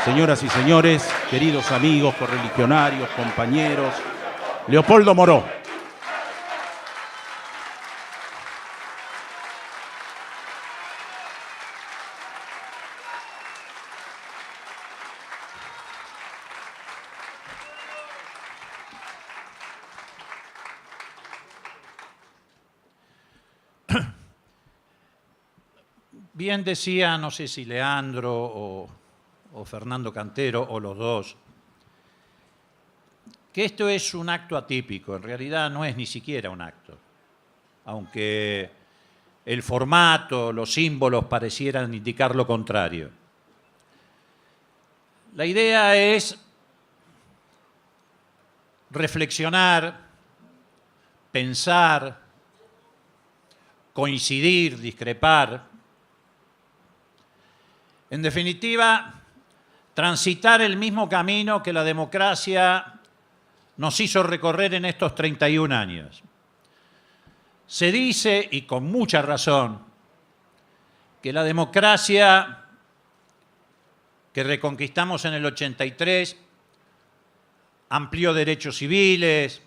Señoras y señores, queridos amigos, correligionarios, compañeros, Leopoldo Moró. Bien decía, no sé si Leandro o Fernando Cantero o los dos, que esto es un acto atípico. En realidad no es ni siquiera un acto, aunque el formato, los símbolos parecieran indicar lo contrario. La idea es reflexionar, pensar, coincidir, discrepar. En definitiva, transitar el mismo camino que la democracia nos hizo recorrer en estos 31 años. Se dice, y con mucha razón, que la democracia que reconquistamos en el 83 amplió derechos civiles,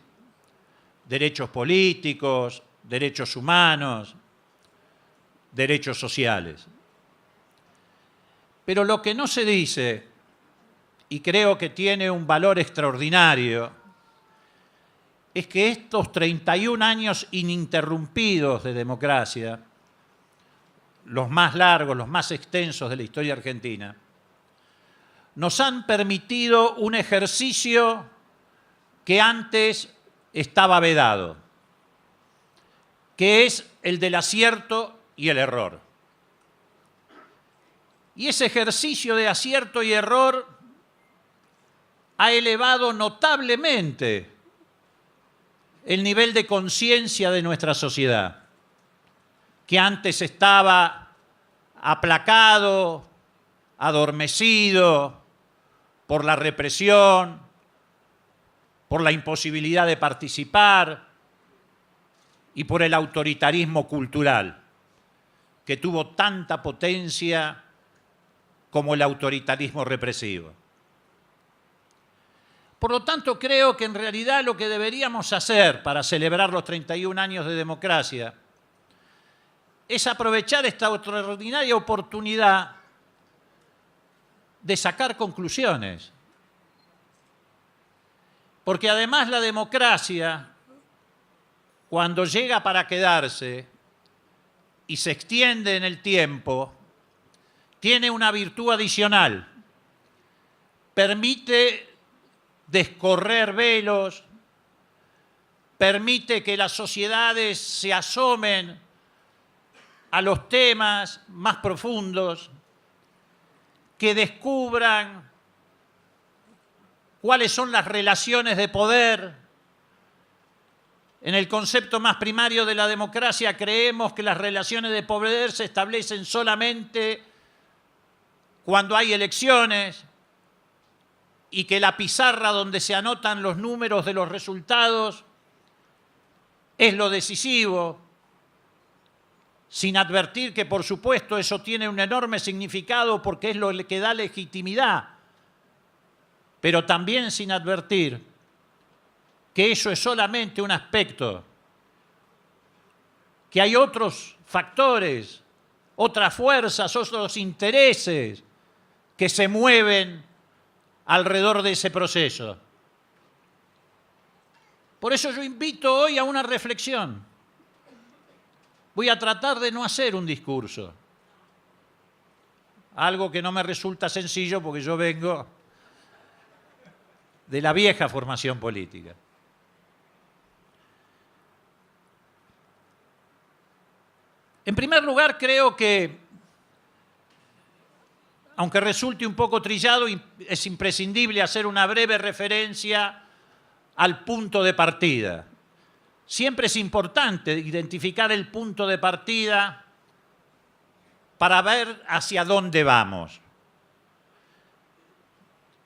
derechos políticos, derechos humanos, derechos sociales. Pero lo que no se dice, y creo que tiene un valor extraordinario, es que estos 31 años ininterrumpidos de democracia, los más largos, los más extensos de la historia argentina, nos han permitido un ejercicio que antes estaba vedado, que es el del acierto y el error. Y ese ejercicio de acierto y error ha elevado notablemente el nivel de conciencia de nuestra sociedad, que antes estaba aplacado, adormecido por la represión, por la imposibilidad de participar y por el autoritarismo cultural, que tuvo tanta potencia como el autoritarismo represivo. Por lo tanto, creo que en realidad lo que deberíamos hacer para celebrar los 31 años de democracia es aprovechar esta extraordinaria oportunidad de sacar conclusiones. Porque además la democracia, cuando llega para quedarse y se extiende en el tiempo, tiene una virtud adicional. Permite descorrer velos, permite que las sociedades se asomen a los temas más profundos, que descubran cuáles son las relaciones de poder. En el concepto más primario de la democracia creemos que las relaciones de poder se establecen solamente cuando hay elecciones y que la pizarra donde se anotan los números de los resultados es lo decisivo, sin advertir que, por supuesto, eso tiene un enorme significado porque es lo que da legitimidad, pero también sin advertir que eso es solamente un aspecto, que hay otros factores, otras fuerzas, otros intereses que se mueven alrededor de ese proceso. Por eso yo invito hoy a una reflexión. Voy a tratar de no hacer un discurso, algo que no me resulta sencillo porque yo vengo de la vieja formación política. En primer lugar, creo que aunque resulte un poco trillado, es imprescindible hacer una breve referencia al punto de partida. Siempre es importante identificar el punto de partida para ver hacia dónde vamos.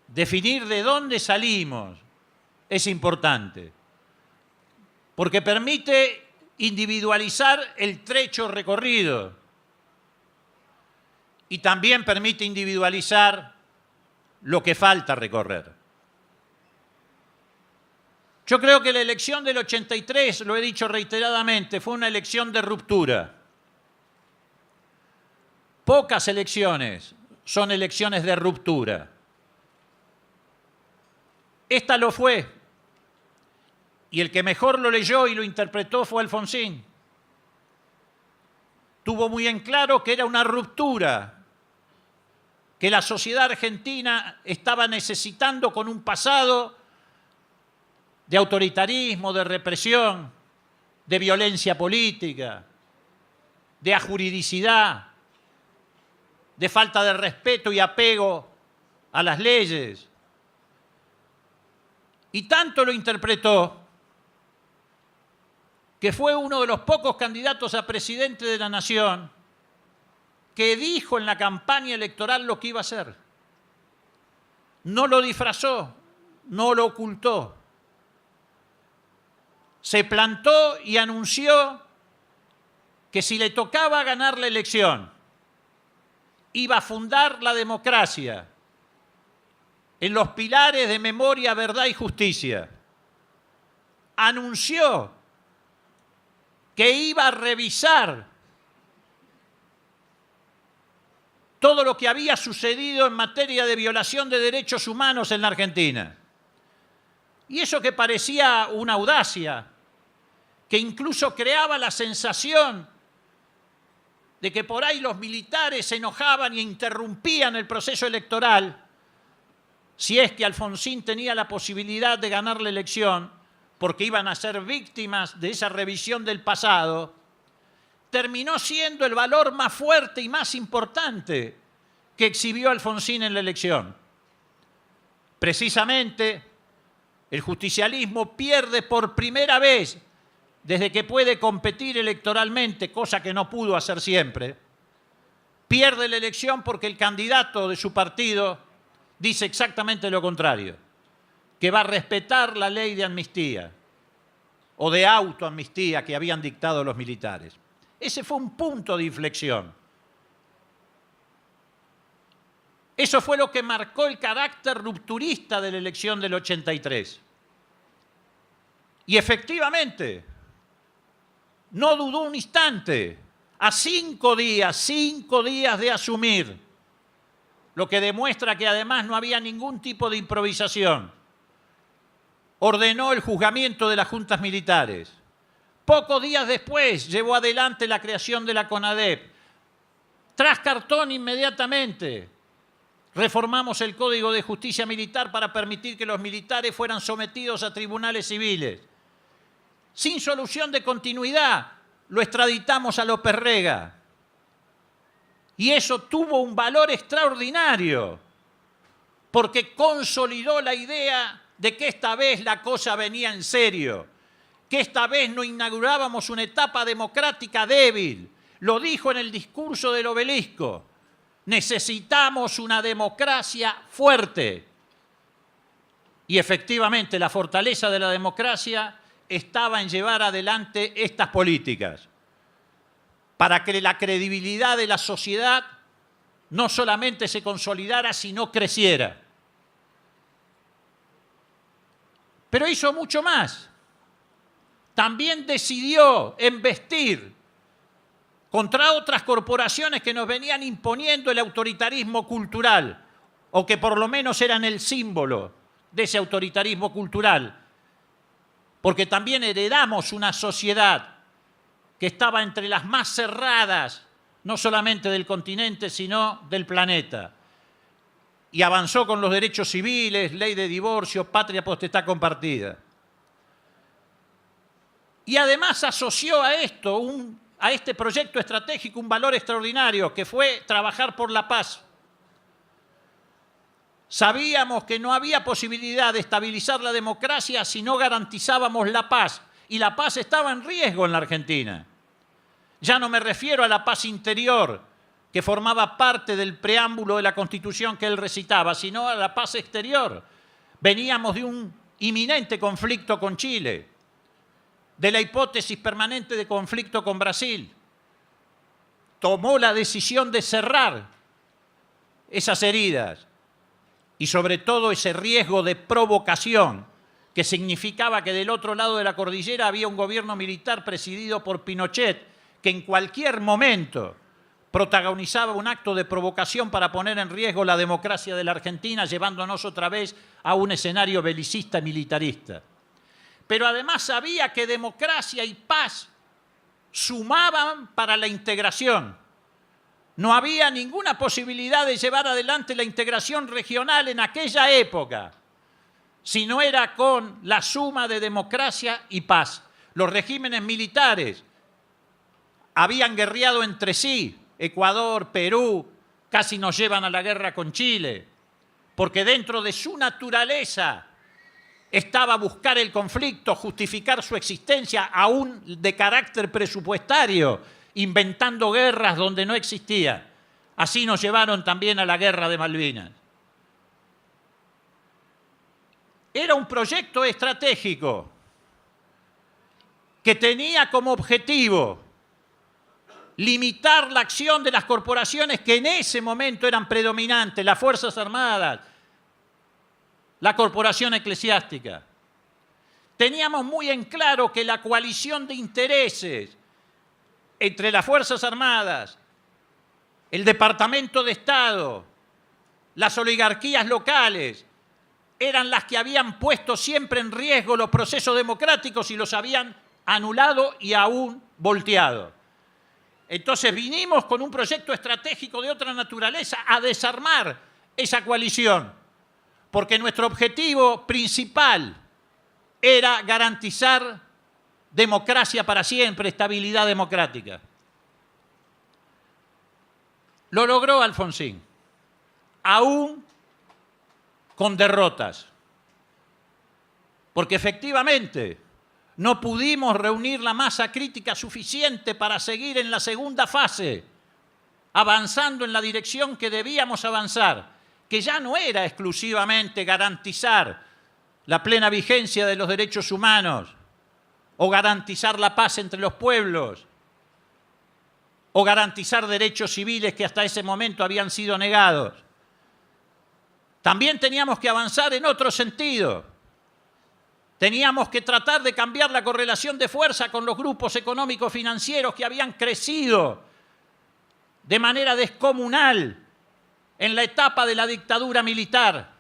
Definir de dónde salimos es importante, porque permite individualizar el trecho recorrido y también permite individualizar lo que falta recorrer. Yo creo que la elección del 83, lo he dicho reiteradamente, fue una elección de ruptura. Pocas elecciones son elecciones de ruptura. Esta lo fue. Y el que mejor lo leyó y lo interpretó fue Alfonsín. Tuvo muy en claro que era una ruptura que la sociedad argentina estaba necesitando con un pasado de autoritarismo, de represión, de violencia política, de ajuridicidad, de falta de respeto y apego a las leyes. Y tanto lo interpretó que fue uno de los pocos candidatos a presidente de la nación que dijo en la campaña electoral lo que iba a hacer. No lo disfrazó, no lo ocultó. Se plantó y anunció que si le tocaba ganar la elección, iba a fundar la democracia en los pilares de memoria, verdad y justicia. Anunció que iba a revisar todo lo que había sucedido en materia de violación de derechos humanos en la Argentina. Y eso que parecía una audacia, que incluso creaba la sensación de que por ahí los militares se enojaban e interrumpían el proceso electoral, si es que Alfonsín tenía la posibilidad de ganar la elección, porque iban a ser víctimas de esa revisión del pasado, terminó siendo el valor más fuerte y más importante que exhibió Alfonsín en la elección. Precisamente, el justicialismo pierde por primera vez desde que puede competir electoralmente, cosa que no pudo hacer siempre. Pierde la elección porque el candidato de su partido dice exactamente lo contrario, que va a respetar la ley de amnistía o de autoamnistía que habían dictado los militares. Ese fue un punto de inflexión. Eso fue lo que marcó el carácter rupturista de la elección del 83. Y efectivamente, no dudó un instante, a 5 días de asumir, lo que demuestra que además no había ningún tipo de improvisación. Ordenó el juzgamiento de las juntas militares. Pocos días después llevó adelante la creación de la CONADEP. Tras cartón inmediatamente reformamos el Código de Justicia Militar para permitir que los militares fueran sometidos a tribunales civiles. Sin solución de continuidad, lo extraditamos a López Rega. Y eso tuvo un valor extraordinario, porque consolidó la idea de que esta vez la cosa venía en serio, que esta vez no inaugurábamos una etapa democrática débil. Lo dijo en el discurso del Obelisco. Necesitamos una democracia fuerte. Y efectivamente la fortaleza de la democracia estaba en llevar adelante estas políticas para que la credibilidad de la sociedad no solamente se consolidara, sino creciera. Pero hizo mucho más. También decidió embestir contra otras corporaciones que nos venían imponiendo el autoritarismo cultural, o que por lo menos eran el símbolo de ese autoritarismo cultural, porque también heredamos una sociedad que estaba entre las más cerradas, no solamente del continente, sino del planeta. Y avanzó con los derechos civiles, ley de divorcio, patria potestad compartida. Y además asoció a esto, a este proyecto estratégico, un valor extraordinario, que fue trabajar por la paz. Sabíamos que no había posibilidad de estabilizar la democracia si no garantizábamos la paz. Y la paz estaba en riesgo en la Argentina. Ya no me refiero a la paz interior, que formaba parte del preámbulo de la Constitución que él recitaba, sino a la paz exterior. Veníamos de un inminente conflicto con Chile, de la hipótesis permanente de conflicto con Brasil. Tomó la decisión de cerrar esas heridas y sobre todo ese riesgo de provocación que significaba que del otro lado de la cordillera había un gobierno militar presidido por Pinochet que en cualquier momento protagonizaba un acto de provocación para poner en riesgo la democracia de la Argentina, llevándonos otra vez a un escenario belicista y militarista. Pero además sabía que democracia y paz sumaban para la integración. No había ninguna posibilidad de llevar adelante la integración regional en aquella época, si no era con la suma de democracia y paz. Los regímenes militares habían guerreado entre sí, Ecuador, Perú, casi nos llevan a la guerra con Chile, porque dentro de su naturaleza estaba buscar el conflicto, justificar su existencia, aún de carácter presupuestario, inventando guerras donde no existía. Así nos llevaron también a la guerra de Malvinas. Era un proyecto estratégico que tenía como objetivo limitar la acción de las corporaciones que en ese momento eran predominantes, las Fuerzas Armadas, la corporación eclesiástica. Teníamos muy en claro que la coalición de intereses entre las Fuerzas Armadas, el Departamento de Estado, las oligarquías locales, eran las que habían puesto siempre en riesgo los procesos democráticos y los habían anulado y aún volteado. Entonces vinimos con un proyecto estratégico de otra naturaleza a desarmar esa coalición, porque nuestro objetivo principal era garantizar democracia para siempre, estabilidad democrática. Lo logró Alfonsín, aún con derrotas, porque efectivamente no pudimos reunir la masa crítica suficiente para seguir en la segunda fase, avanzando en la dirección que debíamos avanzar, que ya no era exclusivamente garantizar la plena vigencia de los derechos humanos, o garantizar la paz entre los pueblos, o garantizar derechos civiles que hasta ese momento habían sido negados. También teníamos que avanzar en otro sentido. Teníamos que tratar de cambiar la correlación de fuerza con los grupos económicos financieros que habían crecido de manera descomunal en la etapa de la dictadura militar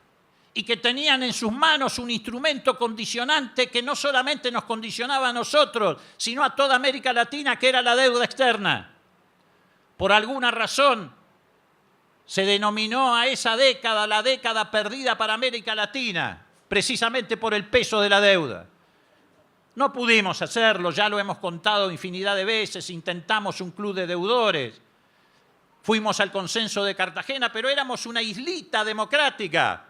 y que tenían en sus manos un instrumento condicionante que no solamente nos condicionaba a nosotros, sino a toda América Latina, que era la deuda externa. Por alguna razón se denominó a esa década la década perdida para América Latina, precisamente por el peso de la deuda. No pudimos hacerlo, ya lo hemos contado infinidad de veces, intentamos un club de deudores, fuimos al consenso de Cartagena, pero éramos una islita democrática,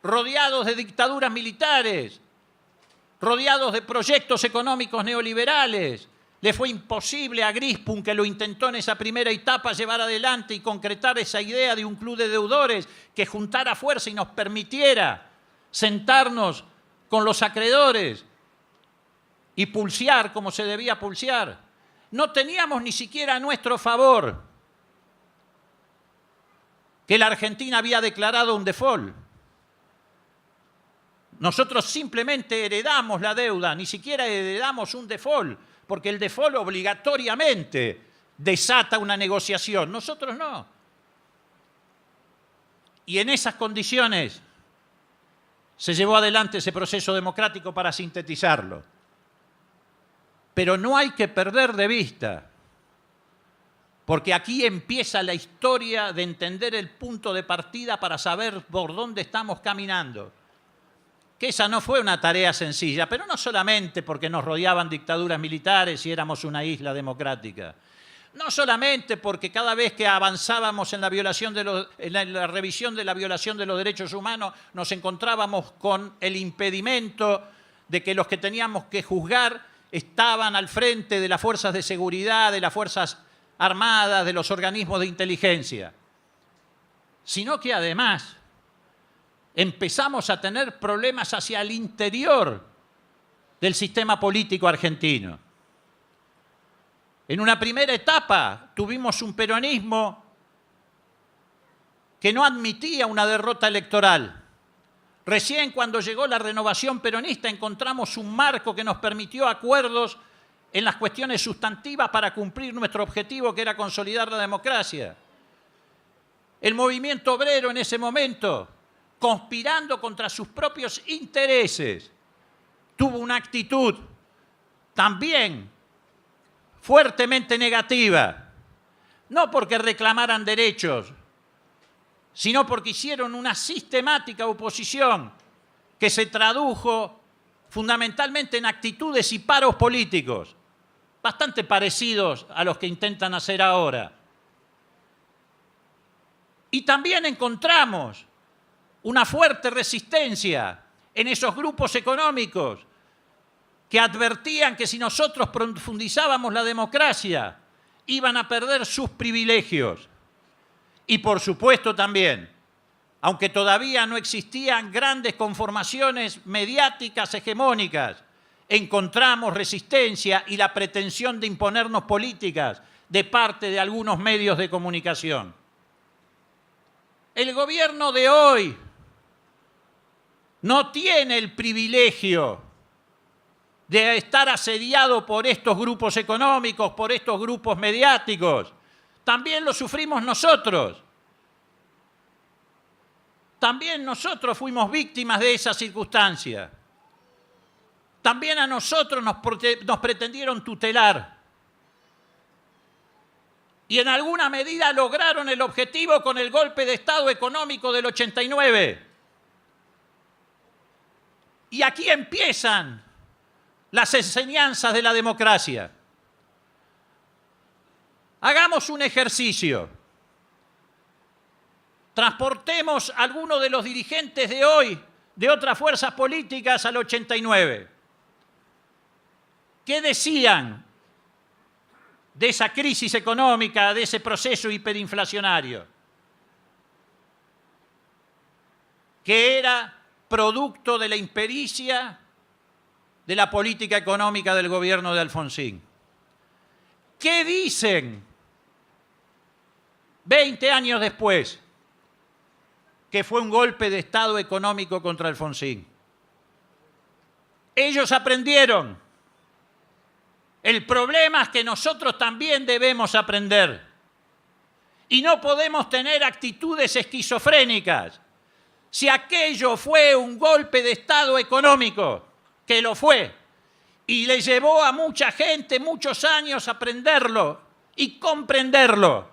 rodeados de dictaduras militares, rodeados de proyectos económicos neoliberales. Le fue imposible a Grispun, que lo intentó en esa primera etapa, llevar adelante y concretar esa idea de un club de deudores que juntara fuerza y nos permitiera sentarnos con los acreedores y pulsear como se debía pulsear. No teníamos ni siquiera a nuestro favor que la Argentina había declarado un default. Nosotros simplemente heredamos la deuda, ni siquiera heredamos un default, porque el default obligatoriamente desata una negociación. Nosotros no. Y en esas condiciones se llevó adelante ese proceso democrático para sintetizarlo. Pero no hay que perder de vista, porque aquí empieza la historia de entender el punto de partida para saber por dónde estamos caminando. Que esa no fue una tarea sencilla, pero no solamente porque nos rodeaban dictaduras militares y éramos una isla democrática. No solamente porque cada vez que avanzábamos en la revisión de la violación de los derechos humanos nos encontrábamos con el impedimento de que los que teníamos que juzgar estaban al frente de las fuerzas de seguridad, de las fuerzas armadas, de los organismos de inteligencia, sino que además empezamos a tener problemas hacia el interior del sistema político argentino. En una primera etapa tuvimos un peronismo que no admitía una derrota electoral, Recién cuando llegó la renovación peronista encontramos un marco que nos permitió acuerdos en las cuestiones sustantivas para cumplir nuestro objetivo, que era consolidar la democracia. El movimiento obrero en ese momento, conspirando contra sus propios intereses, tuvo una actitud también fuertemente negativa, no porque reclamaran derechos, sino porque hicieron una sistemática oposición que se tradujo fundamentalmente en actitudes y paros políticos, bastante parecidos a los que intentan hacer ahora. Y también encontramos una fuerte resistencia en esos grupos económicos que advertían que si nosotros profundizábamos la democracia, iban a perder sus privilegios. Y por supuesto también, aunque todavía no existían grandes conformaciones mediáticas hegemónicas, encontramos resistencia y la pretensión de imponernos políticas de parte de algunos medios de comunicación. El gobierno de hoy no tiene el privilegio de estar asediado por estos grupos económicos, por estos grupos mediáticos. También lo sufrimos nosotros. También nosotros fuimos víctimas de esa circunstancia. También a nosotros nos pretendieron tutelar. Y en alguna medida lograron el objetivo con el golpe de Estado económico del 89. Y aquí empiezan las enseñanzas de la democracia. Hagamos un ejercicio. Transportemos a algunos de los dirigentes de hoy, de otras fuerzas políticas, al 89. ¿Qué decían de esa crisis económica, de ese proceso hiperinflacionario? Que era producto de la impericia de la política económica del gobierno de Alfonsín. ¿Qué dicen 20 años después? Que fue un golpe de Estado económico contra Alfonsín. Ellos aprendieron. El problema es que nosotros también debemos aprender. Y no podemos tener actitudes esquizofrénicas. Si aquello fue un golpe de Estado económico, que lo fue, y le llevó a mucha gente muchos años aprenderlo y comprenderlo,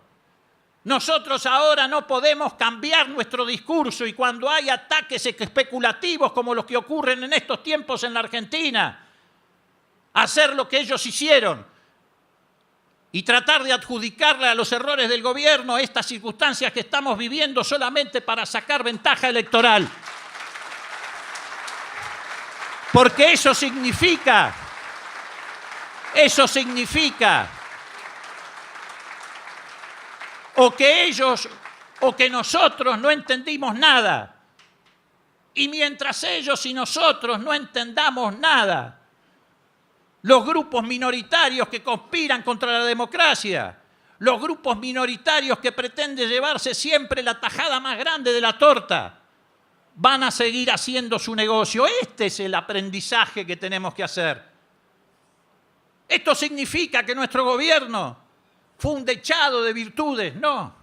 nosotros ahora no podemos cambiar nuestro discurso y cuando hay ataques especulativos como los que ocurren en estos tiempos en la Argentina, hacer lo que ellos hicieron y tratar de adjudicarle a los errores del gobierno estas circunstancias que estamos viviendo solamente para sacar ventaja electoral. Porque eso significa o que ellos o que nosotros no entendimos nada. Y mientras ellos y nosotros no entendamos nada, los grupos minoritarios que conspiran contra la democracia, los grupos minoritarios que pretenden llevarse siempre la tajada más grande de la torta, van a seguir haciendo su negocio. Este es el aprendizaje que tenemos que hacer. ¿Esto significa que nuestro gobierno fue un dechado de virtudes? No.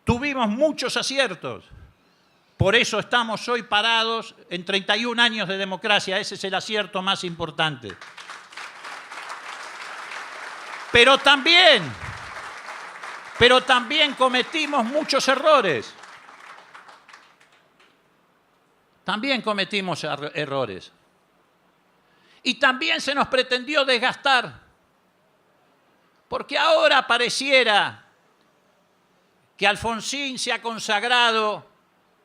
Tuvimos muchos aciertos. Por eso estamos hoy parados en 31 años de democracia. Ese es el acierto más importante. Pero también cometimos muchos errores. También cometimos errores. Y también se nos pretendió desgastar. Porque ahora pareciera que Alfonsín se ha consagrado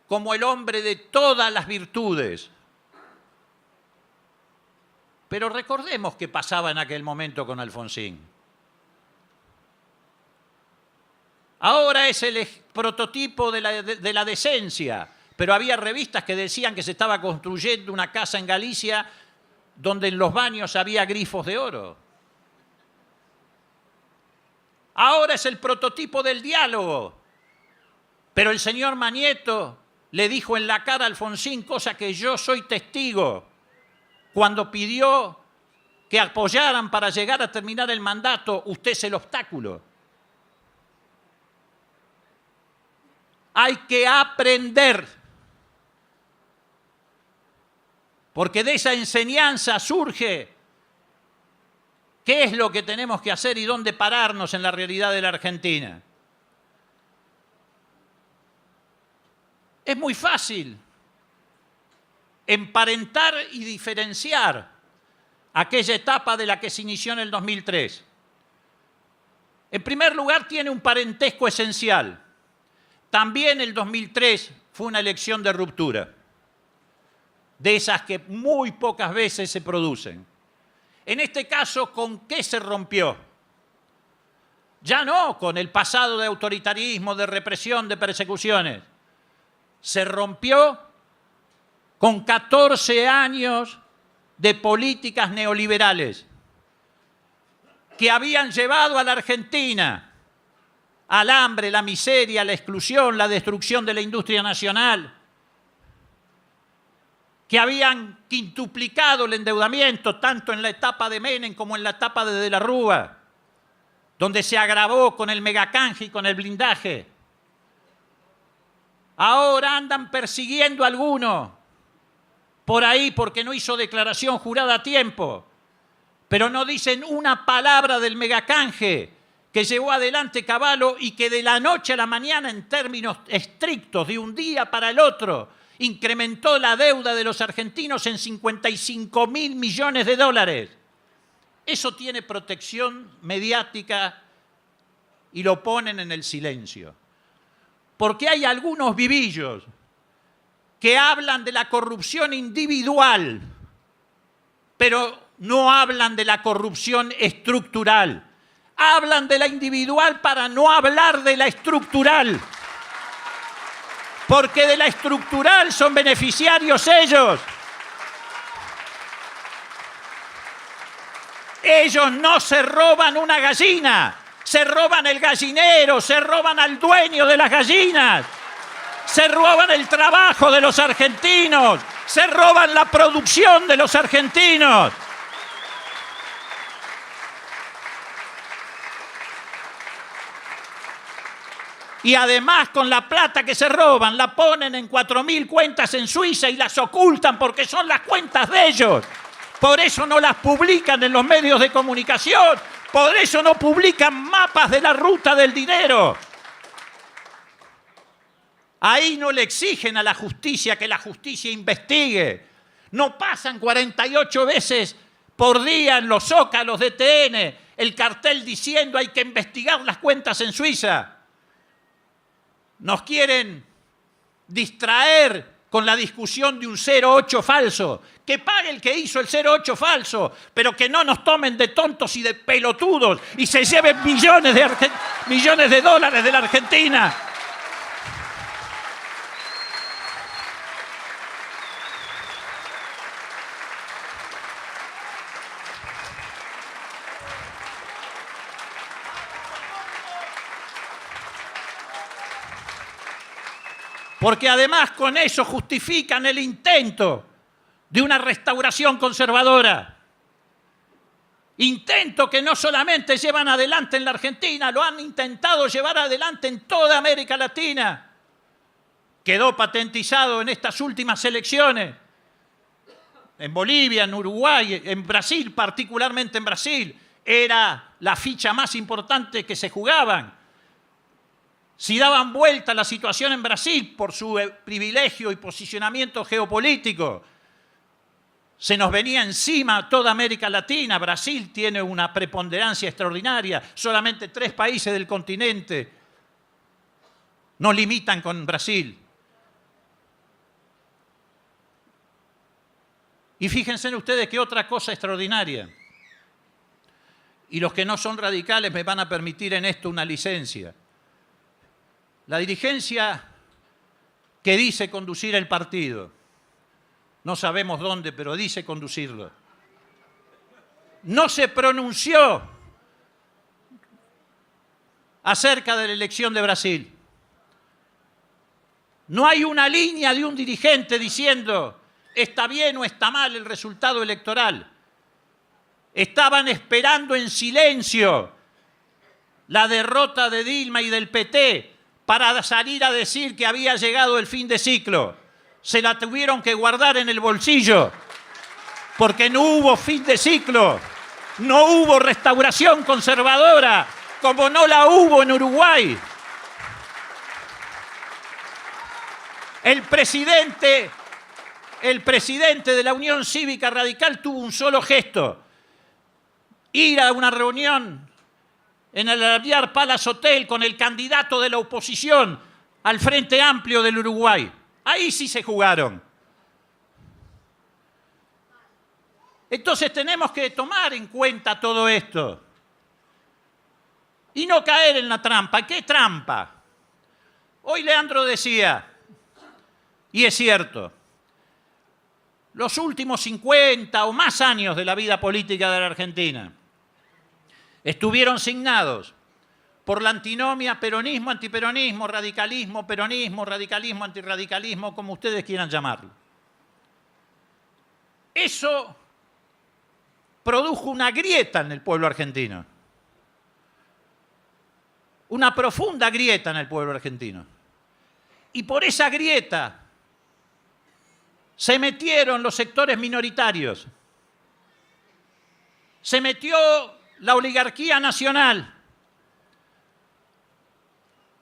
como el hombre de todas las virtudes. Pero recordemos qué pasaba en aquel momento con Alfonsín. Ahora es el prototipo de la decencia, pero había revistas que decían que se estaba construyendo una casa en Galicia donde en los baños había grifos de oro. Ahora es el prototipo del diálogo, pero el señor Mañeto le dijo en la cara a Alfonsín, cosa que yo soy testigo, cuando pidió que apoyaran para llegar a terminar el mandato, usted es el obstáculo. Hay que aprender, porque de esa enseñanza surge qué es lo que tenemos que hacer y dónde pararnos en la realidad de la Argentina. Es muy fácil emparentar y diferenciar aquella etapa de la que se inició en el 2003. En primer lugar, tiene un parentesco esencial. También el 2003 fue una elección de ruptura, de esas que muy pocas veces se producen. En este caso, ¿con qué se rompió? Ya no con el pasado de autoritarismo, de represión, de persecuciones. Se rompió con 14 años de políticas neoliberales que habían llevado a la Argentina al hambre, la miseria, la exclusión, la destrucción de la industria nacional, que habían quintuplicado el endeudamiento tanto en la etapa de Menem como en la etapa de la Rúa, donde se agravó con el megacanje y con el blindaje. Ahora andan persiguiendo a alguno por ahí porque no hizo declaración jurada a tiempo, pero no dicen una palabra del megacanje que llevó adelante Cavallo y que de la noche a la mañana, en términos estrictos, de un día para el otro, incrementó la deuda de los argentinos en 55.000 millones de dólares. Eso tiene protección mediática y lo ponen en el silencio. Porque hay algunos vivillos que hablan de la corrupción individual, pero no hablan de la corrupción estructural. Hablan de la individual para no hablar de la estructural. Porque de la estructural son beneficiarios ellos. Ellos no se roban una gallina, se roban el gallinero, se roban al dueño de las gallinas, se roban el trabajo de los argentinos, se roban la producción de los argentinos. Y además, con la plata que se roban, la ponen en 4.000 cuentas en Suiza y las ocultan porque son las cuentas de ellos. Por eso no las publican en los medios de comunicación. Por eso no publican mapas de la ruta del dinero. Ahí no le exigen a la justicia que la justicia investigue. No pasan 48 veces por día en los zócalos de TN el cartel diciendo hay que investigar las cuentas en Suiza. Nos quieren distraer con la discusión de un 08 falso. Que pague el que hizo el 08 falso, pero que no nos tomen de tontos y de pelotudos y se lleven millones de dólares de la Argentina. Porque además con eso justifican el intento de una restauración conservadora. Intento que no solamente llevan adelante en la Argentina, lo han intentado llevar adelante en toda América Latina. Quedó patentizado en estas últimas elecciones. En Bolivia, en Uruguay, en Brasil, particularmente en Brasil, era la ficha más importante que se jugaban. Si daban vuelta a la situación en Brasil por su privilegio y posicionamiento geopolítico, se nos venía encima toda América Latina. Brasil tiene una preponderancia extraordinaria. Solamente 3 países del continente nos limitan con Brasil. Y fíjense ustedes que otra cosa extraordinaria. Y los que no son radicales me van a permitir en esto una licencia. La dirigencia que dice conducir el partido, no sabemos dónde, pero dice conducirlo, no se pronunció acerca de la elección de Brasil. No hay una línea de un dirigente diciendo está bien o está mal el resultado electoral. Estaban esperando en silencio la derrota de Dilma y del PT para salir a decir que había llegado el fin de ciclo. Se la tuvieron que guardar en el bolsillo porque no hubo fin de ciclo, no hubo restauración conservadora como no la hubo en Uruguay. El presidente de la Unión Cívica Radical tuvo un solo gesto: ir a una reunión en el Aviar Palace Hotel con el candidato de la oposición al Frente Amplio del Uruguay. Ahí sí se jugaron. Entonces tenemos que tomar en cuenta todo esto y no caer en la trampa. ¿Qué trampa? Hoy Leandro decía, y es cierto, los últimos 50 o más años de la vida política de la Argentina estuvieron signados por la antinomia peronismo-antiperonismo, radicalismo-peronismo, radicalismo-antirradicalismo, como ustedes quieran llamarlo. Eso produjo una grieta en el pueblo argentino, una profunda grieta en el pueblo argentino. Y por esa grieta se metieron los sectores minoritarios, se metió la oligarquía nacional,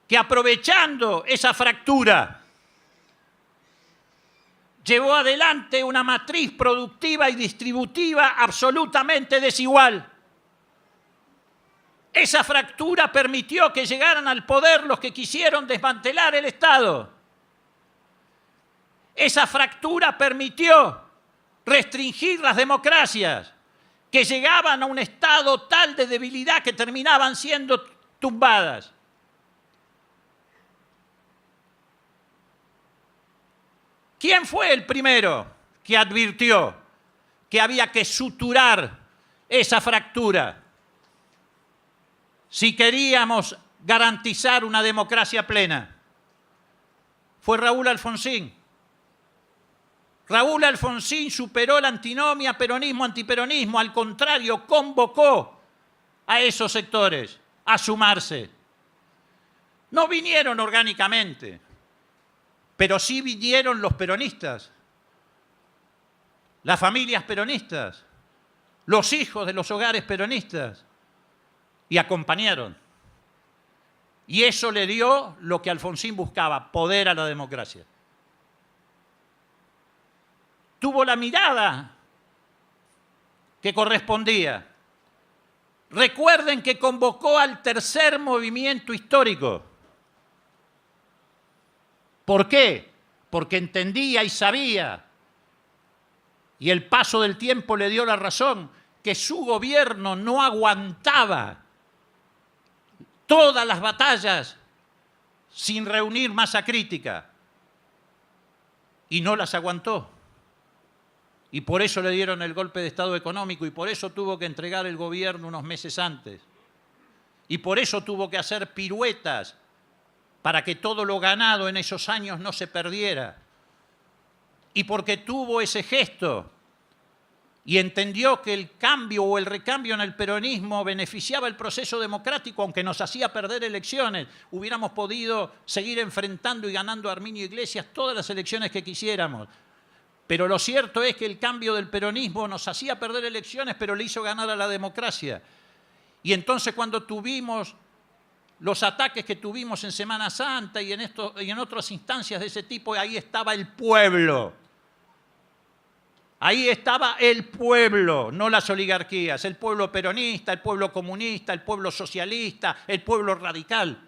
que aprovechando esa fractura llevó adelante una matriz productiva y distributiva absolutamente desigual. Esa fractura permitió que llegaran al poder los que quisieron desmantelar el Estado. Esa fractura permitió restringir las democracias, que llegaban a un estado tal de debilidad que terminaban siendo tumbadas. ¿Quién fue el primero que advirtió que había que suturar esa fractura si queríamos garantizar una democracia plena? Fue Raúl Alfonsín. Raúl Alfonsín superó la antinomia peronismo-antiperonismo, al contrario, convocó a esos sectores a sumarse. No vinieron orgánicamente, pero sí vinieron los peronistas, las familias peronistas, los hijos de los hogares peronistas, y acompañaron. Y eso le dio lo que Alfonsín buscaba: poder a la democracia. Tuvo la mirada que correspondía. Recuerden que convocó al tercer movimiento histórico. ¿Por qué? Porque entendía y sabía, y el paso del tiempo le dio la razón, que su gobierno no aguantaba todas las batallas sin reunir masa crítica. Y no las aguantó. Y por eso le dieron el golpe de Estado económico, y por eso tuvo que entregar el gobierno unos meses antes. Y por eso tuvo que hacer piruetas para que todo lo ganado en esos años no se perdiera. Y porque tuvo ese gesto y entendió que el cambio o el recambio en el peronismo beneficiaba el proceso democrático, aunque nos hacía perder elecciones. Hubiéramos podido seguir enfrentando y ganando a Arminio Iglesias todas las elecciones que quisiéramos. Pero lo cierto es que el cambio del peronismo nos hacía perder elecciones, pero le hizo ganar a la democracia. Y entonces, cuando tuvimos los ataques que tuvimos en Semana Santa y en otras instancias de ese tipo, ahí estaba el pueblo. Ahí estaba el pueblo, no las oligarquías, el pueblo peronista, el pueblo comunista, el pueblo socialista, el pueblo radical.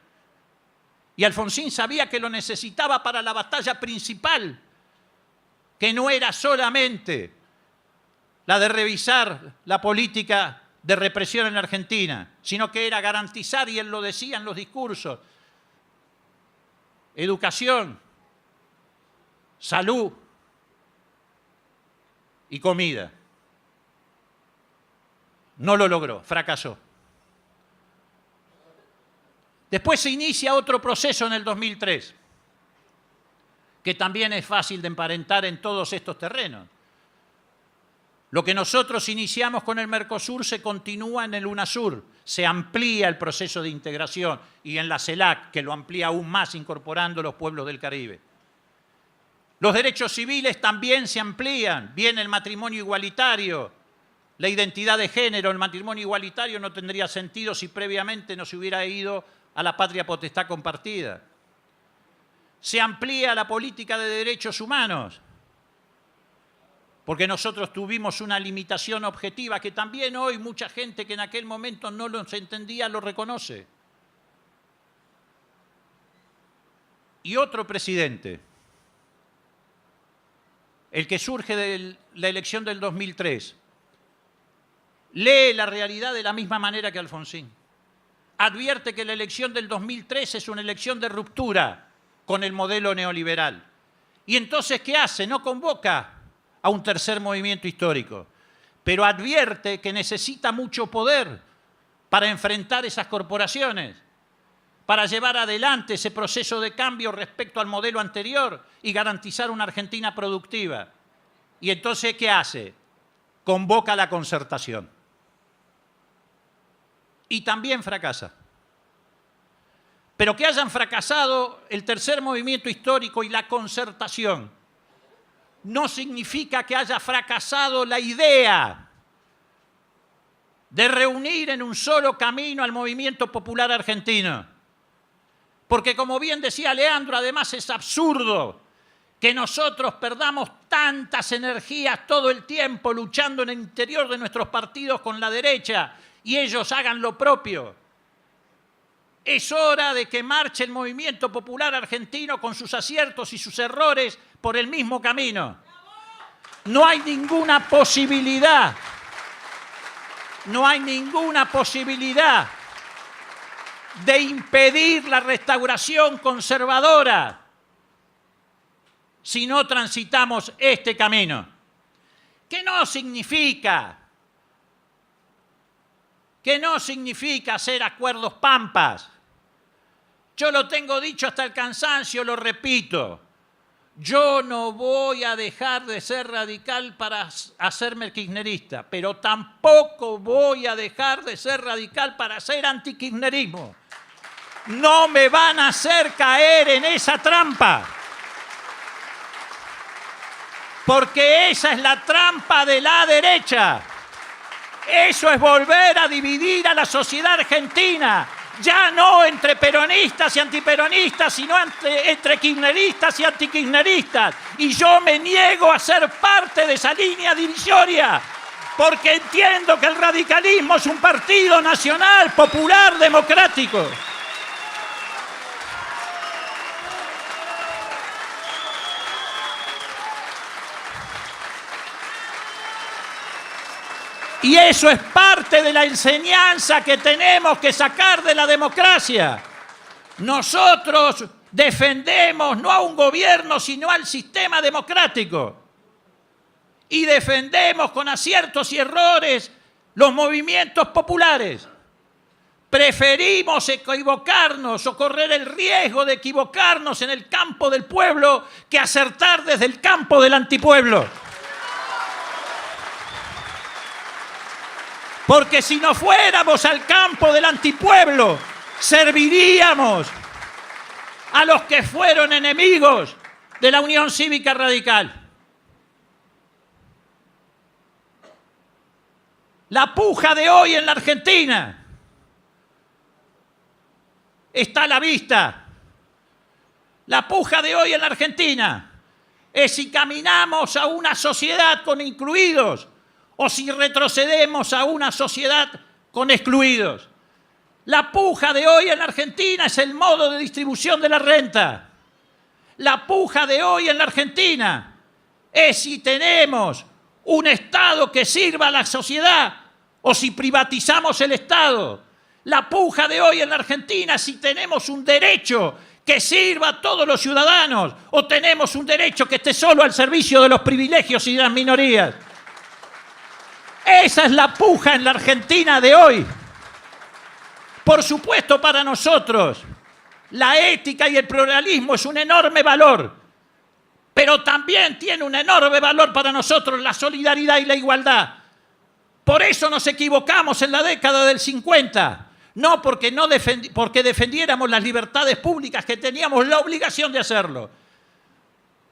Y Alfonsín sabía que lo necesitaba para la batalla principal, que no era solamente la de revisar la política de represión en la Argentina, sino que era garantizar, y él lo decía en los discursos, educación, salud y comida. No lo logró, fracasó. Después se inicia otro proceso en el 2003. que también es fácil de emparentar en todos estos terrenos. Lo que nosotros iniciamos con el Mercosur se continúa en el UNASUR, se amplía el proceso de integración y en la CELAC, que lo amplía aún más incorporando los pueblos del Caribe. Los derechos civiles también se amplían, viene el matrimonio igualitario, la identidad de género. El matrimonio igualitario no tendría sentido si previamente no se hubiera ido a la patria potestad compartida. Se amplía la política de derechos humanos, porque nosotros tuvimos una limitación objetiva que también hoy mucha gente que en aquel momento no los entendía lo reconoce. Y otro presidente, el que surge de la elección del 2003, lee la realidad de la misma manera que Alfonsín. Advierte que la elección del 2003 es una elección de ruptura con el modelo neoliberal. Y entonces, ¿qué hace? No convoca a un tercer movimiento histórico, pero advierte que necesita mucho poder para enfrentar esas corporaciones, para llevar adelante ese proceso de cambio respecto al modelo anterior y garantizar una Argentina productiva. Y entonces, ¿qué hace? Convoca la concertación. Y también fracasa. Pero que hayan fracasado el tercer movimiento histórico y la concertación no significa que haya fracasado la idea de reunir en un solo camino al movimiento popular argentino. Porque, como bien decía Leandro, además es absurdo que nosotros perdamos tantas energías todo el tiempo luchando en el interior de nuestros partidos con la derecha y ellos hagan lo propio. Es hora de que marche el movimiento popular argentino con sus aciertos y sus errores por el mismo camino. No hay ninguna posibilidad, de impedir la restauración conservadora si no transitamos este camino. Que no significa hacer acuerdos pampas. Yo lo tengo dicho hasta el cansancio, lo repito. Yo no voy a dejar de ser radical para hacerme kirchnerista, pero tampoco voy a dejar de ser radical para hacer antikirchnerismo. No me van a hacer caer en esa trampa. Porque esa es la trampa de la derecha. Eso es volver a dividir a la sociedad argentina. Ya no entre peronistas y antiperonistas, sino entre kirchneristas y antikirchneristas. Y yo me niego a ser parte de esa línea divisoria, porque entiendo que el radicalismo es un partido nacional, popular, democrático. Y eso es parte de la enseñanza que tenemos que sacar de la democracia. Nosotros defendemos no a un gobierno, sino al sistema democrático. Y defendemos con aciertos y errores los movimientos populares. Preferimos equivocarnos o correr el riesgo de equivocarnos en el campo del pueblo que acertar desde el campo del antipueblo. Porque si no fuéramos al campo del antipueblo, serviríamos a los que fueron enemigos de la Unión Cívica Radical. La puja de hoy en la Argentina está a la vista. La puja de hoy en la Argentina es si caminamos a una sociedad con incluidos o si retrocedemos a una sociedad con excluidos. La puja de hoy en la Argentina es el modo de distribución de la renta. La puja de hoy en la Argentina es si tenemos un Estado que sirva a la sociedad o si privatizamos el Estado. La puja de hoy en la Argentina es si tenemos un derecho que sirva a todos los ciudadanos o tenemos un derecho que esté solo al servicio de los privilegios y de las minorías. Esa es la puja en la Argentina de hoy. Por supuesto, para nosotros, la ética y el pluralismo es un enorme valor, Pero también tiene un enorme valor para nosotros la solidaridad y la igualdad. Por eso nos equivocamos en la década del 50. No porque defendiéramos las libertades públicas, que teníamos la obligación de hacerlo.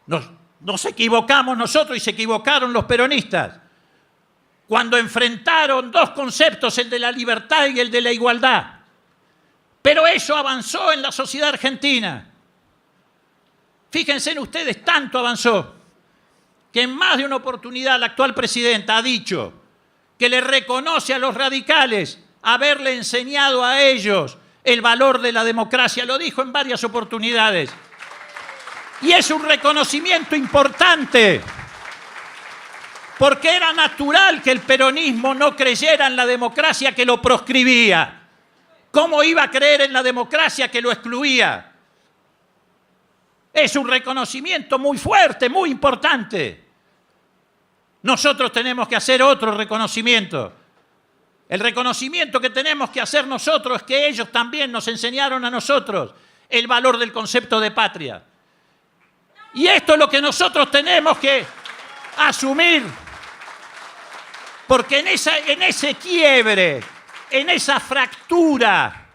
Nos equivocamos nosotros y se equivocaron los peronistas cuando enfrentaron dos conceptos, el de la libertad y el de la igualdad. Pero eso avanzó en la sociedad argentina. Fíjense en ustedes, tanto avanzó que en más de una oportunidad la actual presidenta ha dicho que le reconoce a los radicales haberle enseñado a ellos el valor de la democracia. Lo dijo en varias oportunidades. Y es un reconocimiento importante, porque era natural que el peronismo no creyera en la democracia que lo proscribía. ¿Cómo iba a creer en la democracia que lo excluía? Es un reconocimiento muy fuerte, muy importante. Nosotros tenemos que hacer otro reconocimiento. El reconocimiento que tenemos que hacer nosotros es que ellos también nos enseñaron a nosotros el valor del concepto de patria. Y esto es lo que nosotros tenemos que asumir, porque en ese quiebre, en esa fractura,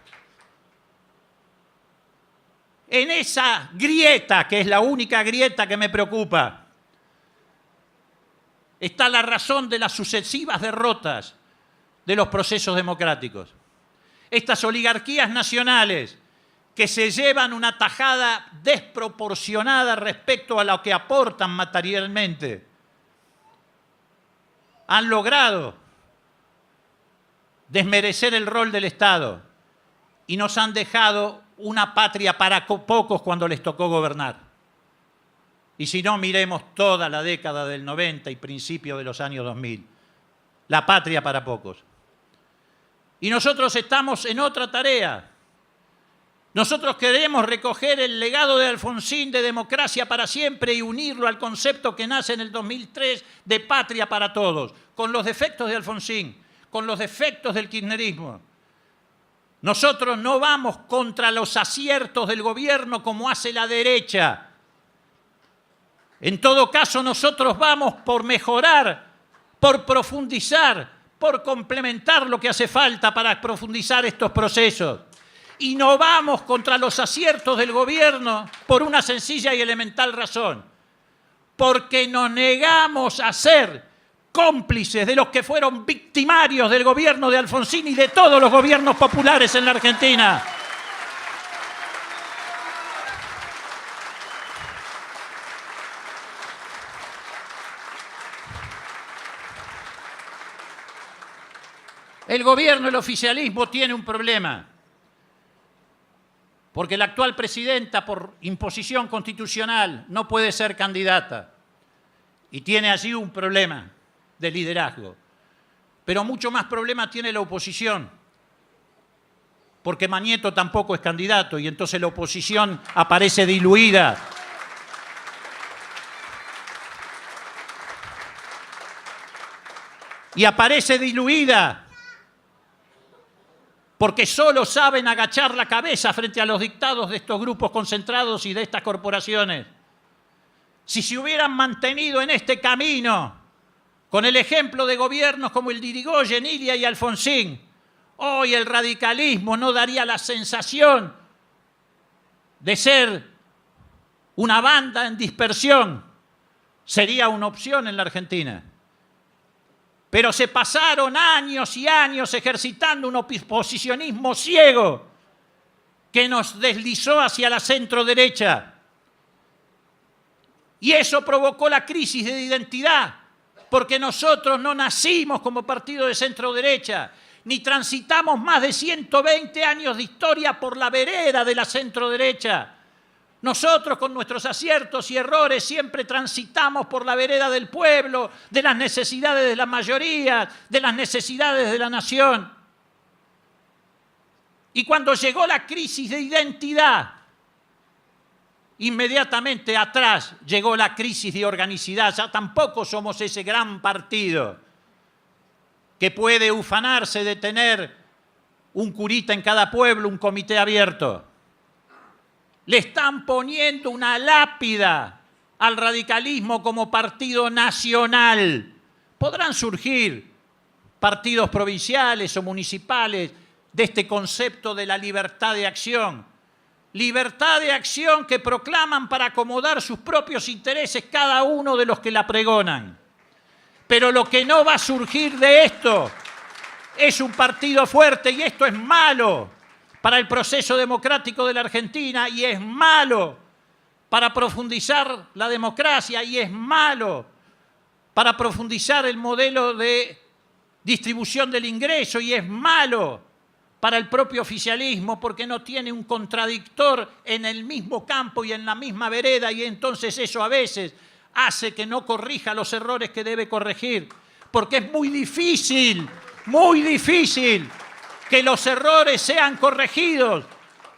en esa grieta, que es la única grieta que me preocupa, está la razón de las sucesivas derrotas de los procesos democráticos. Estas oligarquías nacionales que se llevan una tajada desproporcionada respecto a lo que aportan materialmente, han logrado desmerecer el rol del Estado y nos han dejado una patria para pocos cuando les tocó gobernar. Y si no, miremos toda la década del 90 y principio de los años 2000. La patria para pocos. Y nosotros estamos en otra tarea. Nosotros queremos recoger el legado de Alfonsín de democracia para siempre y unirlo al concepto que nace en el 2003 de patria para todos, con los defectos de Alfonsín, con los defectos del kirchnerismo. Nosotros no vamos contra los aciertos del gobierno como hace la derecha. En todo caso, nosotros vamos por mejorar, por profundizar, por complementar lo que hace falta para profundizar estos procesos. Y no vamos contra los aciertos del gobierno por una sencilla y elemental razón. Porque nos negamos a ser cómplices de los que fueron victimarios del gobierno de Alfonsín y de todos los gobiernos populares en la Argentina. El gobierno, el oficialismo, tiene un problema. Porque la actual presidenta, por imposición constitucional, no puede ser candidata. Y tiene allí un problema de liderazgo. Pero mucho más problema tiene la oposición. Porque Mañeto tampoco es candidato y entonces la oposición aparece diluida. Y aparece diluida porque solo saben agachar la cabeza frente a los dictados de estos grupos concentrados y de estas corporaciones. Si se hubieran mantenido en este camino, con el ejemplo de gobiernos como el de Irigoyen, Ilia y Alfonsín, hoy el radicalismo no daría la sensación de ser una banda en dispersión. Sería una opción en la Argentina. Pero se pasaron años y años ejercitando un oposicionismo ciego que nos deslizó hacia la centro-derecha. Y eso provocó la crisis de identidad, porque nosotros no nacimos como partido de centro-derecha, ni transitamos más de 120 años de historia por la vereda de la centro-derecha. Nosotros, con nuestros aciertos y errores, siempre transitamos por la vereda del pueblo, de las necesidades de la mayoría, de las necesidades de la nación. Y cuando llegó la crisis de identidad, inmediatamente atrás llegó la crisis de organicidad. Ya tampoco somos ese gran partido que puede ufanarse de tener un curita en cada pueblo, un comité abierto. Le están poniendo una lápida al radicalismo como partido nacional. Podrán surgir partidos provinciales o municipales de este concepto de la libertad de acción. Libertad de acción que proclaman para acomodar sus propios intereses cada uno de los que la pregonan. Pero lo que no va a surgir de esto es un partido fuerte, y esto es malo para el proceso democrático de la Argentina, y es malo para profundizar la democracia, y es malo para profundizar el modelo de distribución del ingreso, y es malo para el propio oficialismo porque no tiene un contradictor en el mismo campo y en la misma vereda, y entonces eso a veces hace que no corrija los errores que debe corregir, porque es muy difícil que los errores sean corregidos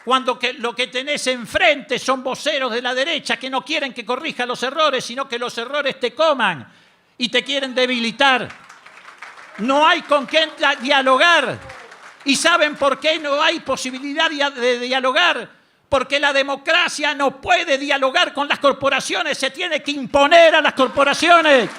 cuando lo que tenés enfrente son voceros de la derecha que no quieren que corrija los errores, sino que los errores te coman y te quieren debilitar. No hay con quién dialogar. ¿Y saben por qué no hay posibilidad de dialogar? Porque la democracia no puede dialogar con las corporaciones, se tiene que imponer a las corporaciones.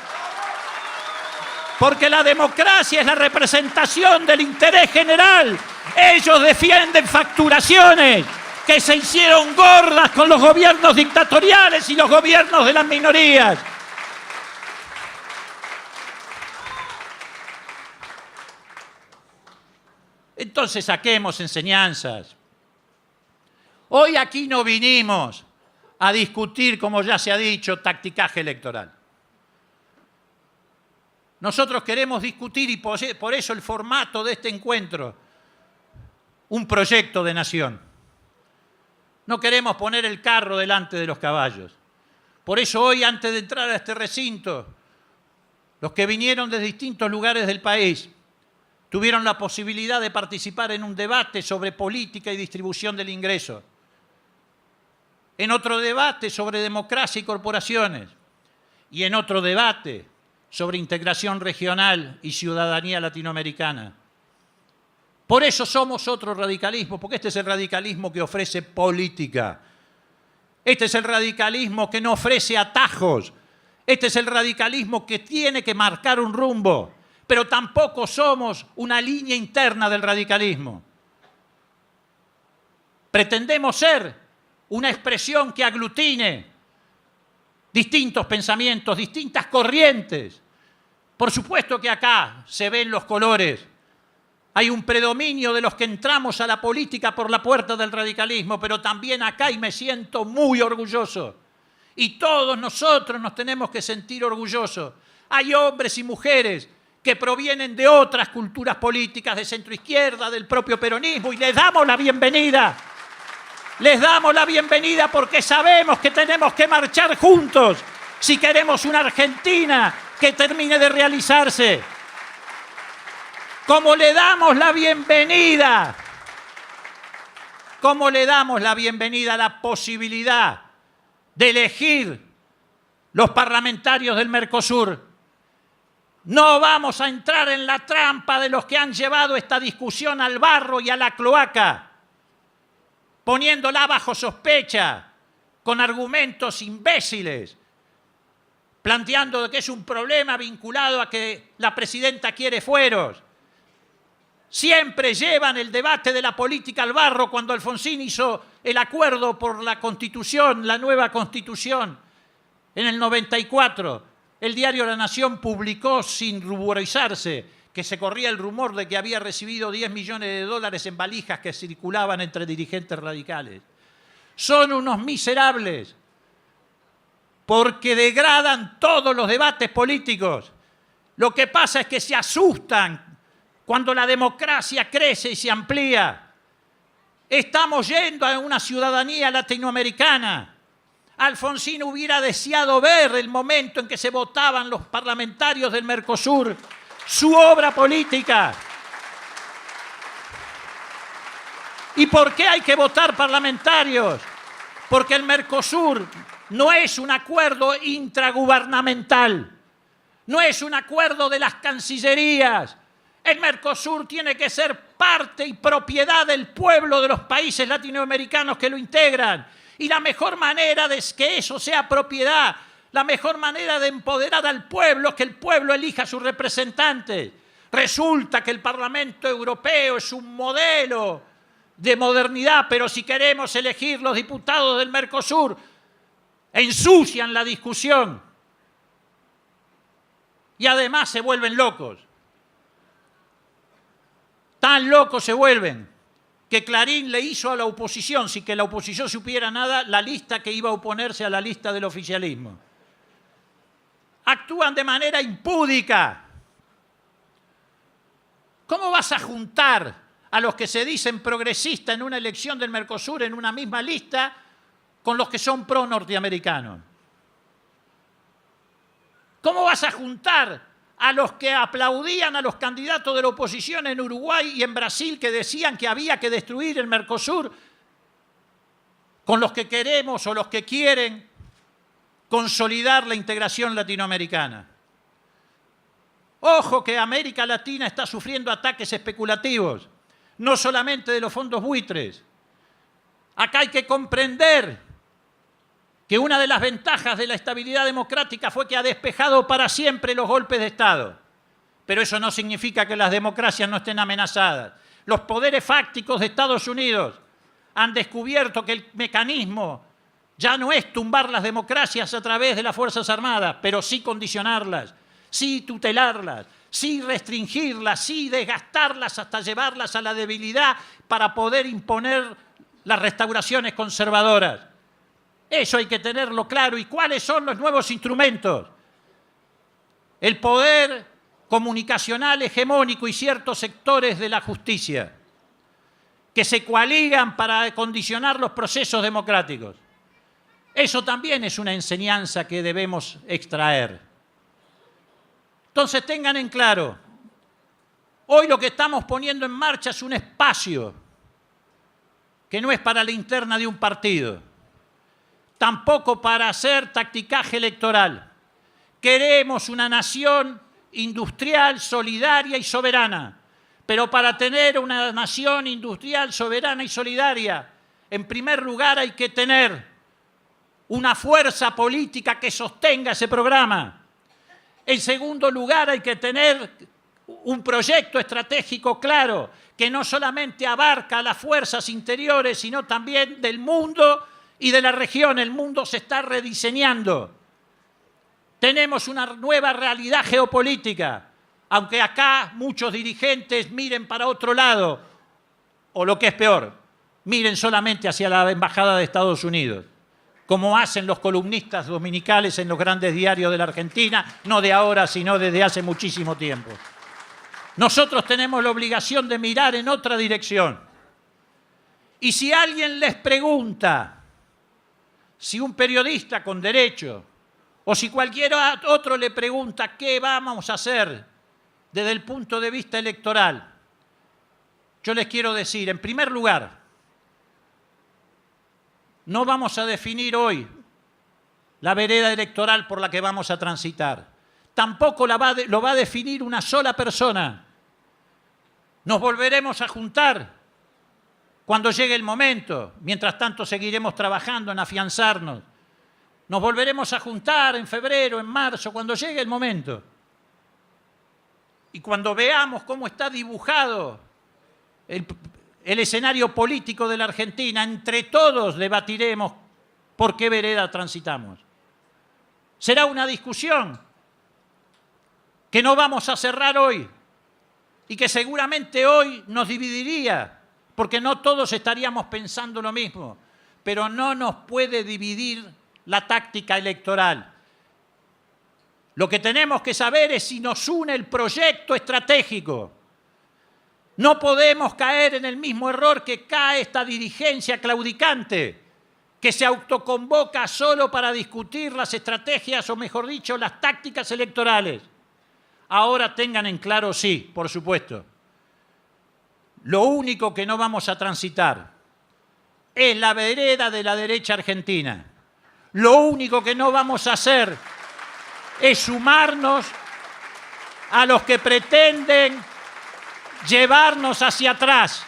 Porque la democracia es la representación del interés general. Ellos defienden facturaciones que se hicieron gordas con los gobiernos dictatoriales y los gobiernos de las minorías. Entonces saquemos enseñanzas. Hoy aquí no vinimos a discutir, como ya se ha dicho, tacticaje electoral. Nosotros queremos discutir, y por eso el formato de este encuentro, un proyecto de nación. No queremos poner el carro delante de los caballos. Por eso hoy, antes de entrar a este recinto, los que vinieron de distintos lugares del país tuvieron la posibilidad de participar en un debate sobre política y distribución del ingreso, en otro debate sobre democracia y corporaciones, y en otro debate sobre integración regional y ciudadanía latinoamericana. Por eso somos otro radicalismo, porque este es el radicalismo que ofrece política. Este es el radicalismo que no ofrece atajos. Este es el radicalismo que tiene que marcar un rumbo. Pero tampoco somos una línea interna del radicalismo. Pretendemos ser una expresión que aglutine distintos pensamientos, distintas corrientes. Por supuesto que acá se ven los colores. Hay un predominio de los que entramos a la política por la puerta del radicalismo, pero también acá, y me siento muy orgulloso, y todos nosotros nos tenemos que sentir orgullosos. Hay hombres y mujeres que provienen de otras culturas políticas, de centroizquierda, del propio peronismo, y les damos la bienvenida. Les damos la bienvenida porque sabemos que tenemos que marchar juntos si queremos una Argentina que termine de realizarse. Como le damos la bienvenida a la posibilidad de elegir los parlamentarios del Mercosur. No vamos a entrar en la trampa de los que han llevado esta discusión al barro y a la cloaca, poniéndola bajo sospecha, con argumentos imbéciles, planteando que es un problema vinculado a que la presidenta quiere fueros. Siempre llevan el debate de la política al barro. Cuando Alfonsín hizo el acuerdo por la Constitución, la nueva Constitución, en el 94, el diario La Nación publicó sin ruborizarse que se corría el rumor de que había recibido 10 millones de dólares en valijas que circulaban entre dirigentes radicales. Son unos miserables porque degradan todos los debates políticos. Lo que pasa es que se asustan cuando la democracia crece y se amplía. Estamos yendo a una ciudadanía latinoamericana. Alfonsín hubiera deseado ver el momento en que se votaban los parlamentarios del Mercosur, su obra política. ¿Y por qué hay que votar parlamentarios? Porque el Mercosur no es un acuerdo intragubernamental, no es un acuerdo de las cancillerías. El Mercosur tiene que ser parte y propiedad del pueblo de los países latinoamericanos que lo integran. Y la mejor manera de que eso sea propiedad La mejor manera de empoderar al pueblo es que el pueblo elija a sus representantes. Resulta que el Parlamento Europeo es un modelo de modernidad, pero si queremos elegir los diputados del Mercosur, ensucian la discusión y además se vuelven locos. Tan locos se vuelven que Clarín le hizo a la oposición, sin que la oposición supiera nada, la lista que iba a oponerse a la lista del oficialismo. Actúan de manera impúdica. ¿Cómo vas a juntar a los que se dicen progresistas en una elección del Mercosur en una misma lista con los que son pro-norteamericanos? ¿Cómo vas a juntar a los que aplaudían a los candidatos de la oposición en Uruguay y en Brasil que decían que había que destruir el Mercosur con los que queremos o los que quieren consolidar la integración latinoamericana? Ojo que América Latina está sufriendo ataques especulativos, no solamente de los fondos buitres. Acá hay que comprender que una de las ventajas de la estabilidad democrática fue que ha despejado para siempre los golpes de Estado. Pero eso no significa que las democracias no estén amenazadas. Los poderes fácticos de Estados Unidos han descubierto que el mecanismo ya no es tumbar las democracias a través de las Fuerzas Armadas, pero sí condicionarlas, sí tutelarlas, sí restringirlas, sí desgastarlas hasta llevarlas a la debilidad para poder imponer las restauraciones conservadoras. Eso hay que tenerlo claro. ¿Y cuáles son los nuevos instrumentos? El poder comunicacional hegemónico y ciertos sectores de la justicia que se coaligan para condicionar los procesos democráticos. Eso también es una enseñanza que debemos extraer. Entonces tengan en claro, hoy lo que estamos poniendo en marcha es un espacio que no es para la interna de un partido, tampoco para hacer tacticaje electoral. Queremos una nación industrial, solidaria y soberana. Pero para tener una nación industrial, soberana y solidaria, en primer lugar hay que tener una fuerza política que sostenga ese programa. En segundo lugar hay que tener un proyecto estratégico claro, que no solamente abarca las fuerzas interiores, sino también del mundo y de la región. El mundo se está rediseñando. Tenemos una nueva realidad geopolítica, aunque acá muchos dirigentes miren para otro lado, o lo que es peor, miren solamente hacia la Embajada de Estados Unidos, como hacen los columnistas dominicales en los grandes diarios de la Argentina, no de ahora, sino desde hace muchísimo tiempo. Nosotros tenemos la obligación de mirar en otra dirección. Y si alguien les pregunta, si un periodista con derecho, o si cualquier otro le pregunta qué vamos a hacer desde el punto de vista electoral, yo les quiero decir, en primer lugar, no vamos a definir hoy la vereda electoral por la que vamos a transitar. Tampoco lo va a definir una sola persona. Nos volveremos a juntar cuando llegue el momento. Mientras tanto seguiremos trabajando en afianzarnos. Nos volveremos a juntar en febrero, en marzo, cuando llegue el momento. Y cuando veamos cómo está dibujado el escenario político de la Argentina, entre todos debatiremos por qué vereda transitamos. Será una discusión que no vamos a cerrar hoy y que seguramente hoy nos dividiría, porque no todos estaríamos pensando lo mismo, pero no nos puede dividir la táctica electoral. Lo que tenemos que saber es si nos une el proyecto estratégico. No podemos caer en el mismo error que cae esta dirigencia claudicante, que se autoconvoca solo para discutir las estrategias, o mejor dicho, las tácticas electorales. Ahora tengan en claro, sí, por supuesto, lo único que no vamos a transitar es la vereda de la derecha argentina. Lo único que no vamos a hacer es sumarnos a los que pretenden llevarnos hacia atrás.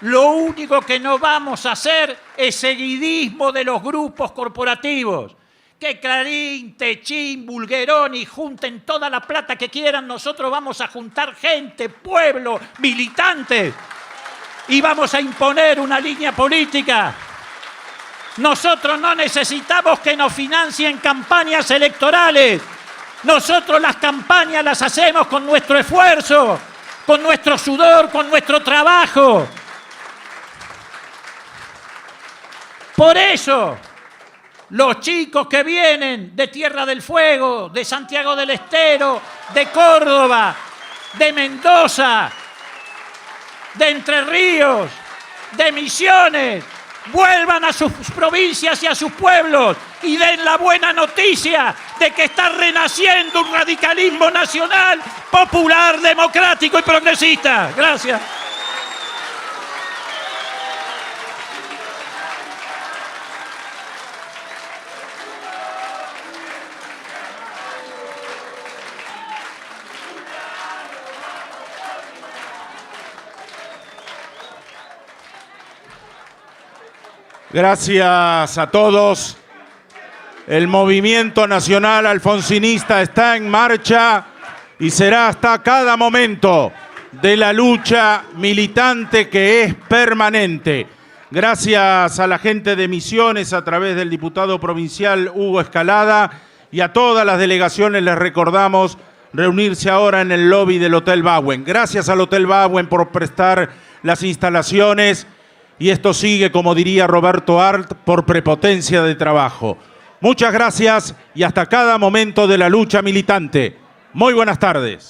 Lo único que no vamos a hacer es seguidismo de los grupos corporativos que Clarín, Techín, Bulgeroni junten toda la plata que quieran. Nosotros vamos a juntar gente, pueblo, militantes y vamos a imponer una línea política. Nosotros no necesitamos que nos financien campañas electorales. Nosotros las campañas las hacemos con nuestro esfuerzo, con nuestro sudor, con nuestro trabajo. Por eso, los chicos que vienen de Tierra del Fuego, de Santiago del Estero, de Córdoba, de Mendoza, de Entre Ríos, de Misiones, vuelvan a sus provincias y a sus pueblos y den la buena noticia de que está renaciendo un radicalismo nacional, popular, democrático y progresista. Gracias. Gracias a todos. El movimiento nacional alfonsinista está en marcha y será hasta cada momento de la lucha militante que es permanente. Gracias a la gente de Misiones a través del diputado provincial Hugo Escalada y a todas las delegaciones les recordamos reunirse ahora en el lobby del Hotel Bauen. Gracias al Hotel Bauen por prestar las instalaciones. Y esto sigue, como diría Roberto Arlt, por prepotencia de trabajo. Muchas gracias y hasta cada momento de la lucha militante. Muy buenas tardes.